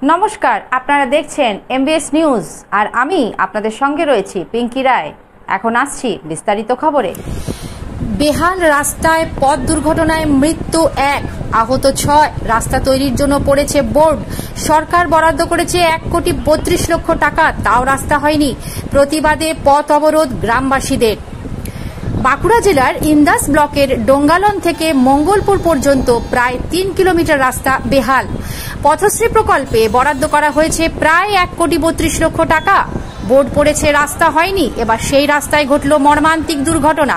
নমস্কার, আপনারা দেখছেন এমবিএস নিউজ আর আমি আপনাদের সঙ্গে রয়েছি পিঙ্কি রায়। এখন আসছি বিস্তারিত খবরে। বেহাল রাস্তায় পথ দুর্ঘটনায় মৃত্যু 1, আহত 6। রাস্তা তৈরির জন্য পড়েছে বোর্ড। সরকার বরাদ্দ করেছে 1,32,00,000 টাকা, তাও রাস্তা হয়নি। প্রতিবাদে পথ অবরোধ গ্রামবাসীদের। বাঁকুড়া জেলার ইন্দাস ব্লকের ডোঙ্গালন থেকে মঙ্গলপুর পর্যন্ত প্রায় 3 কিলোমিটার রাস্তা বেহাল। পথশ্রী প্রকল্পে বরাদ্দ করা হয়েছে প্রায় 1,32,00,000 টাকা। বোর্ড পড়েছে, রাস্তা হয়নি। এবার সেই রাস্তায় ঘটল মর্মান্তিক দুর্ঘটনা।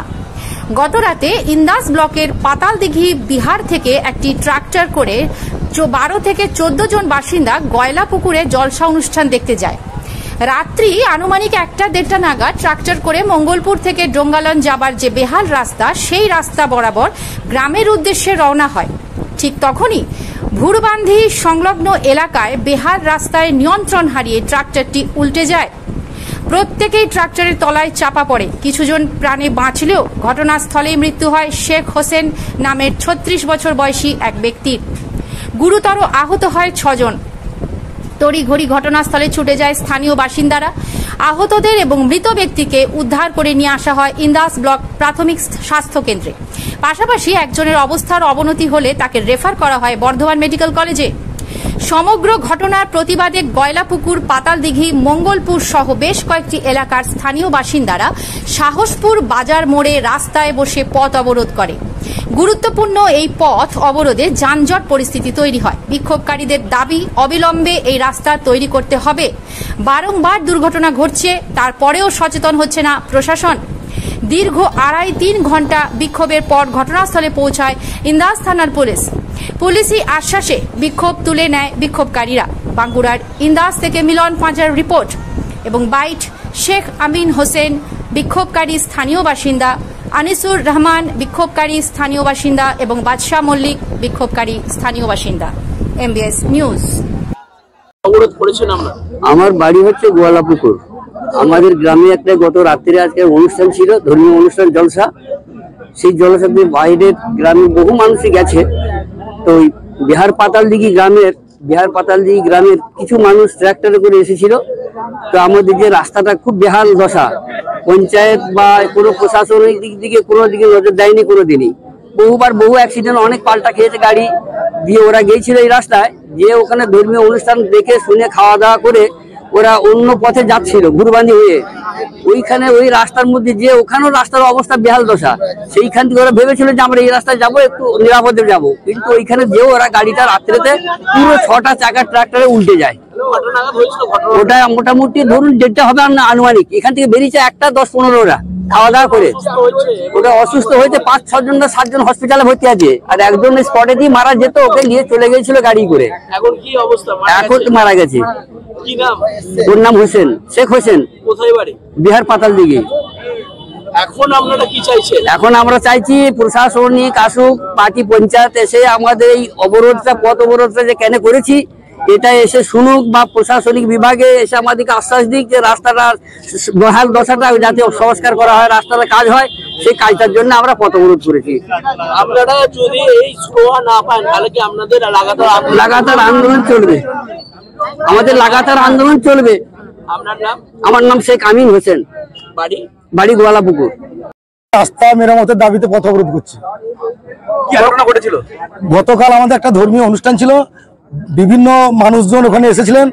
গতরাতে ইন্দাস ব্লকের পাতালদিঘি বিহার থেকে একটি ট্রাক্টর করে 12 থেকে 14 জন বাসিন্দা গয়লা পুকুরে জলসা অনুষ্ঠান দেখতে যায়। রাত্রি আনুমানিক 1টা-1:30 নাগাদ ট্রাক্টর করে মঙ্গলপুর থেকে ডোঙ্গালন যাবার যে বেহাল রাস্তা, সেই রাস্তা বরাবর গ্রামের উদ্দেশ্যে রওনা হয়। ঠিক তখনই ভুরবান্ধি সংলগ্ন এলাকায় বেহাল রাস্তায় নিয়ন্ত্রণ হারিয়ে ট্রাক্টরটি উল্টে যায়। প্রত্যেকেই ট্রাক্টরের তলায় চাপা পড়ে। কিছুজন প্রাণে বাঁচলেও ঘটনাস্থলেই মৃত্যু হয় শেখ হোসেন নামের 36 বছর বয়সী এক ব্যক্তির। গুরুতর আহত হয় 6 জন। তড়িঘড়ি ঘটনাস্থলে ছুটে যায় স্থানীয় বাসিন্দারা। আহতদের এবং মৃত ব্যক্তিকে উদ্ধার করে নিয়ে আসা হয় ইন্দাস ব্লক প্রাথমিক স্বাস্থ্য কেন্দ্রে। পাশাপাশি একজনের অবস্থার অবনতি হলে তাকে রেফার করা হয় বর্ধমান মেডিকেল কলেজে। সমগ্র ঘটনার প্রতিবাদে গয়লাপুকুর, পাতালদিঘি, মঙ্গলপুর সহ বেশ কয়েকটি এলাকার স্থানীয় বাসিন্দারা সাহসপুর বাজার মোড়ে রাস্তায় বসে পথ অবরোধ করে। গুরুত্বপূর্ণ এই পথ অবরোধে যানজট পরিস্থিতি তৈরি হয়। বিক্ষোভকারীদের দাবি, অবিলম্বে এই রাস্তা তৈরি করতে হবে। বারংবার দুর্ঘটনা ঘটছে, তারপরেও সচেতন হচ্ছে না প্রশাসন। দীর্ঘ 2.5-3 ঘন্টা বিক্ষোভের পর ঘটনাস্থলে পৌঁছায় ইন্দাস থানার পুলিশ। পুলিশি আশ্বাসে বিক্ষোভ তুলে নেয় বিক্ষোভকারীরা। বাঁকুড়ার ইন্দাস থেকে মিলন পাঁচার রিপোর্ট। এবং বাইট শেখ আমিন হোসেন, বিক্ষোভকারী স্থানীয় বাসিন্দা, আনিসুর রহমান, বিক্ষোভকারী স্থানীয় বাসিন্দা এবং বাদশাহ মল্লিক, বিক্ষোভকারী স্থানীয় বাসিন্দা। MBS news. আমার বাড়ি হচ্ছে গোয়ালাপুকুর। আমাদের গ্রামে একটা গত রাত্রে আজকে অনুষ্ঠান ছিল, ধর্মীয় অনুষ্ঠান, জলসা। সেই জলসাতে বাইরের গ্রামে বহু মানুষই গেছে। তো বিহার পাতালদিঘি গ্রামের কিছু মানুষ ট্রাক্টরে করে এসেছিল। তো আমাদের যে রাস্তাটা খুব বেহাল দশা, পঞ্চায়েত বা কোনো প্রশাসনিক দিক থেকে কোনো দিকে নজর দেয়নি কোনোদিনই। বহু অ্যাক্সিডেন্ট, অনেক পাল্টা খেয়েছে গাড়ি দিয়ে। ওরা গিয়েছিল এই রাস্তায়, যে ওখানে ধর্মীয় অনুষ্ঠান দেখে শুনে খাওয়া দাওয়া করে ওরা অন্য পথে যাচ্ছিল ভুরবান্ধি হয়ে। ওইখানে ওই রাস্তার মধ্যে যে ওখানেও রাস্তার অবস্থা বেহাল দশা। সেইখান থেকে ওরা ভেবেছিল যে আমরা এই রাস্তায় যাবো, একটু নিরাপদে যাবো। কিন্তু ওইখানে যে ওরা গাড়িটা রাত্রেতে পুরো 6টা চাকার ট্রাক্টরে উল্টে যায়। ওটা মোটামুটি ধরুন 1:30 হবে আনুমানিক। এখান থেকে বেরিয়েছে 1টা 10-15 ওরা খাওয়া দাওয়া করে। ওটা অসুস্থ হয়েছে 5-6 জন না 7 জন হসপিটালে ভর্তি আছে। আর একজন স্পটে দিয়ে মারা যেত, ওকে নিয়ে চলে গিয়েছিল গাড়ি করে। এখন কি অবস্থা? এখন মারা গেছে। কি নাম? ওর নাম হোসেন, শেখ হোসেন। কোথায় বাড়ি? বিহার পাতালদিঘি। এখন আপনারা কি চাইছেন? এখন আমরা চাইছি প্রশাসনিক আসুক, পার্টি পঞ্চায়েত এসে আমাদের এই অবরোধটা, পথ অবরোধটা যে কেন করেছি এটা এসে শুনুক, বা প্রশাসনিক বিভাগে এসে আমাদেরকে আশ্বাস দিক যে রাস্তাটার বহাল দশাটা যাতে সংস্কার করা হয়, রাস্তাটা কাজ হয়। সেই কাজটার জন্য আমরা পথ অবরোধ করেছি। আপনারা যদি এই সুরাহা না পান তাহলে কি আপনাদের লাগাতার আন্দোলন চলবে? আমাদের লাগাতার আন্দোলন চলবে। আপনার নাম? আমার নাম শেখ আমিন হোসেন, বাড়ি গোয়ালাপুকুর। রাস্তা মেরামতের দাবিতে পথ অবরোধ করছে। কি ঘটনা ঘটেছিল? গতকাল আমাদের একটা ধর্মীয় অনুষ্ঠান ছিল, বিভিন্ন মানুষজন ওখানে এসেছিলেন।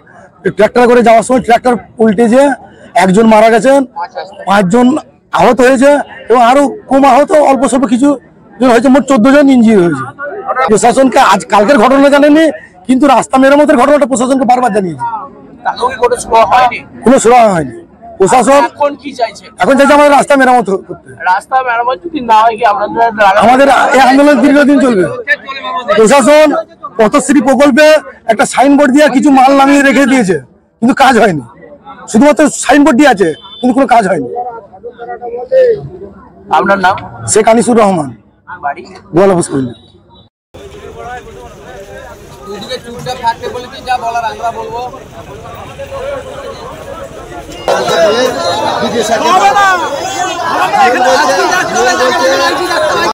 ট্রাক্টর করে যাওয়ার সময় ট্রাক্টর উল্টে যে একজন মারা গেছেন, 5 জন আহত হয়েছে এবং আরো কম আহত অল্প স্বল্প কিছু জন হয়েছে। মোট 14 জন ইঞ্জিন হয়েছে। প্রশাসনকে কালকের ঘটনা জানেনি, কিন্তু রাস্তা মেরামতের ঘটনাটা প্রশাসনকে বারবার জানিয়েছে। কোনো সুরাহা হয়নি। প্রশাসন এখন চাইছে আমাদের রাস্তা মেরামত করতে। আমাদের এই আন্দোলন দীর্ঘদিন চলবে। প্রশাসন পথশ্রী প্রকল্পে একটা সাইনবোর্ড দিয়ে কিছু মাল নামিয়ে রেখে দিয়েছে, কিন্তু কাজ হয়নি। শুধুমাত্র সাইনবোর্ড দিয়ে আছে, কিন্তু কোনো কাজ হয়নি। আপনার নাম? শেখ আনিসুর রহমান, গোয়ালাপুকুর। চুপচাপ থাকতে বলেছি, যা বলার আমরা বলবো।